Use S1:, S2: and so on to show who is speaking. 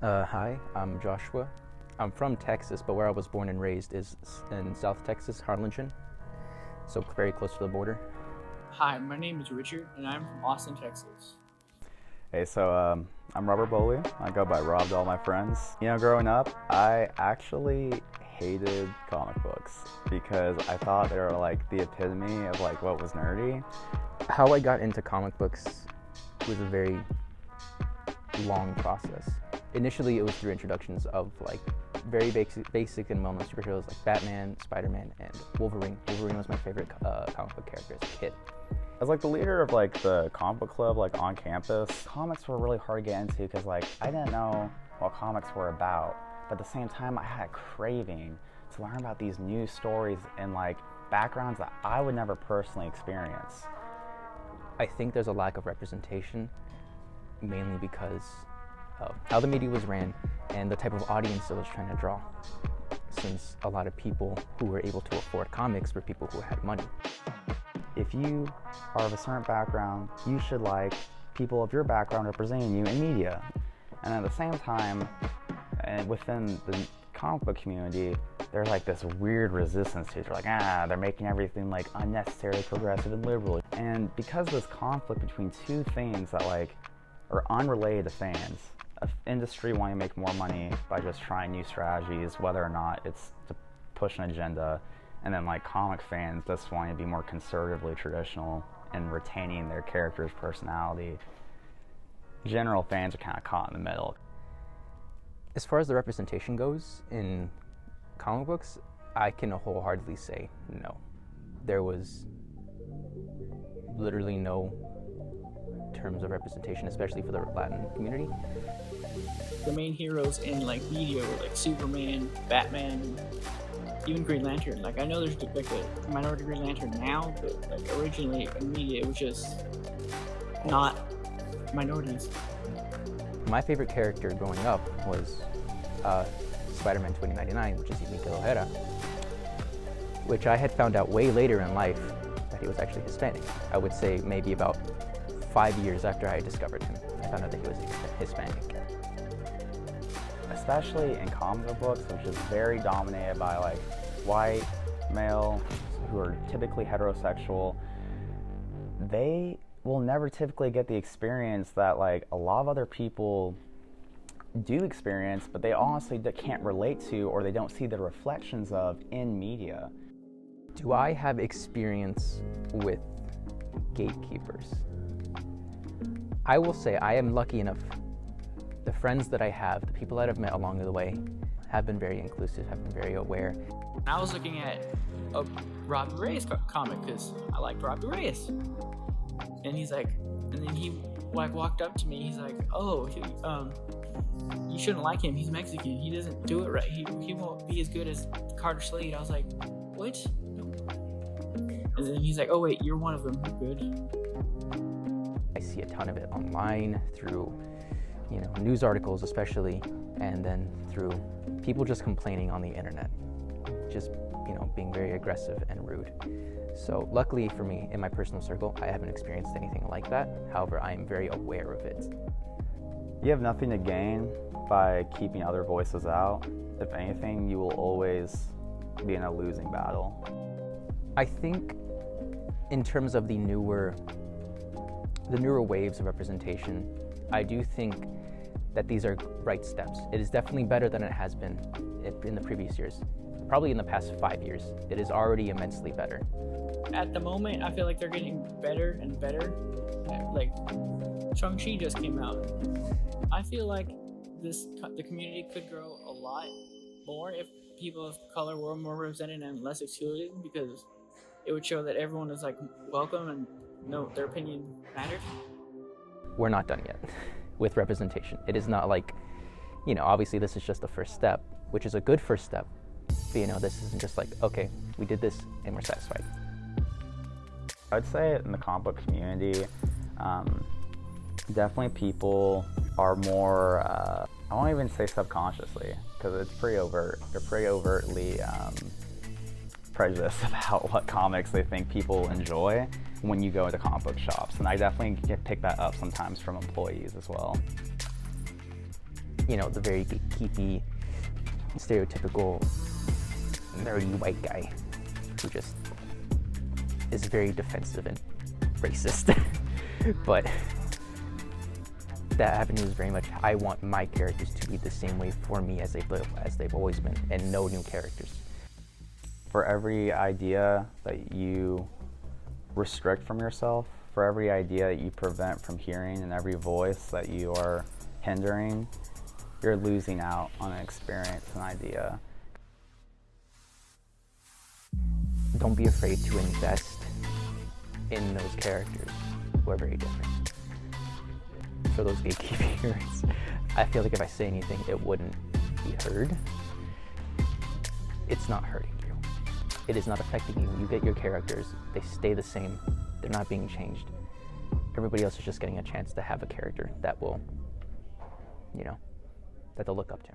S1: Hi, I'm Joshua. I'm from Texas, but where I was born and raised is in South Texas, Harlingen, so very close to the border.
S2: Hi, my name is Richard, and I'm from Austin, Texas.
S3: Hey, I'm Robert Bowley. I go by Rob to all my friends. Growing up, I actually hated comic books because I thought they were like the epitome of like what was nerdy.
S1: How I got into comic books was a very long process. Initially, it was through introductions of like very basic and well-known superheroes like Batman, Spider-Man, and Wolverine. Wolverine was my favorite comic book character as a kid.
S3: As like the leader of like the comic book club like on campus, comics were really hard to get into because like I didn't know what comics were about, but at the same time I had a craving to learn about these new stories and like backgrounds that I would never personally experience.
S1: I think there's a lack of representation, mainly because of how the media was ran and the type of audience it was trying to draw, since a lot of people who were able to afford comics were people who had money.
S3: If you are of a certain background, you should like people of your background representing you in media. And at the same time, and within the comic book community, there's like this weird resistance to it. They're like, they're making everything like unnecessarily progressive and liberal. And because of this conflict between two things that like are unrelated to fans, an industry wanting to make more money by just trying new strategies, whether or not it's to push an agenda, and then like comic fans just wanting to be more conservatively traditional and retaining their character's personality. General fans are kind of caught in the middle.
S1: As far as the representation goes in comic books, I can wholeheartedly say no. There was literally no terms of representation, especially for the Latin community.
S2: The main heroes in like media were like Superman, Batman, even Green Lantern. Like I know there's like a minority Green Lantern now, but like originally in media it was just not minorities.
S1: My favorite character growing up was Spider-Man 2099, which is Miguel O'Hara, which I had found out way later in life that he was actually Hispanic. I would say maybe about 5 years after I discovered him, I found out that he was Hispanic.
S3: Especially in comic books, which is very dominated by like white male who are typically heterosexual, they will never typically get the experience that like a lot of other people do experience, but they honestly can't relate to or they don't see the reflections of in media.
S1: Do I have experience with gatekeepers? I will say I am lucky enough. The friends that I have, the people that I've met along the way, have been very inclusive, have been very aware.
S2: I was looking at a Robbie Reyes comic because I liked Robbie Reyes, and he's like, and then he like walked up to me. He's like, "Oh, you shouldn't like him. He's Mexican. He doesn't do it right. He won't be as good as Carter Slade." I was like, "What?" And then he's like, "Oh wait, you're one of them. You're good."
S1: I see a ton of it online through news articles especially, and then through people just complaining on the internet, just being very aggressive and rude. So luckily for me, in my personal circle, I haven't experienced anything like that. However, I am very aware of it.
S3: You have nothing to gain by keeping other voices out. If anything, you will always be in a losing battle.
S1: I think in terms of the newer waves of representation, I do think that these are right steps. It is definitely better than it has been in the previous years. Probably in the past 5 years. It is already immensely better.
S2: At the moment, I feel like they're getting better and better. Like, Shang-Chi just came out. I feel like the community could grow a lot more if people of color were more represented and less excluded, because it would show that everyone is like welcome and their opinion matters.
S1: We're not done yet with representation. It is not like, obviously this is just the first step, which is a good first step. But, this isn't just like, okay, we did this and we're satisfied.
S3: I'd say in the comic book community, definitely people are more, I won't even say subconsciously, because it's pretty overt. They're pretty overtly prejudiced about what comics they think people enjoy when you go into comic book shops. And I definitely pick that up sometimes from employees as well.
S1: you know, the very gatekeepy, stereotypical nerdy white guy who just is very defensive and racist. But that avenue is very much, I want my characters to be the same way for me as they've always been, and no new characters.
S3: For every idea that you restrict from yourself, for every idea that you prevent from hearing, and every voice that you are hindering, you're losing out on an experience, an idea.
S1: Don't be afraid to invest in those characters who are very different. For those gatekeepers, I feel like if I say anything, it wouldn't be heard. It's not hurting you. It is not affecting you. You get your characters, they stay the same. They're not being changed. Everybody else is just getting a chance to have a character that will, you know, that they'll look up to.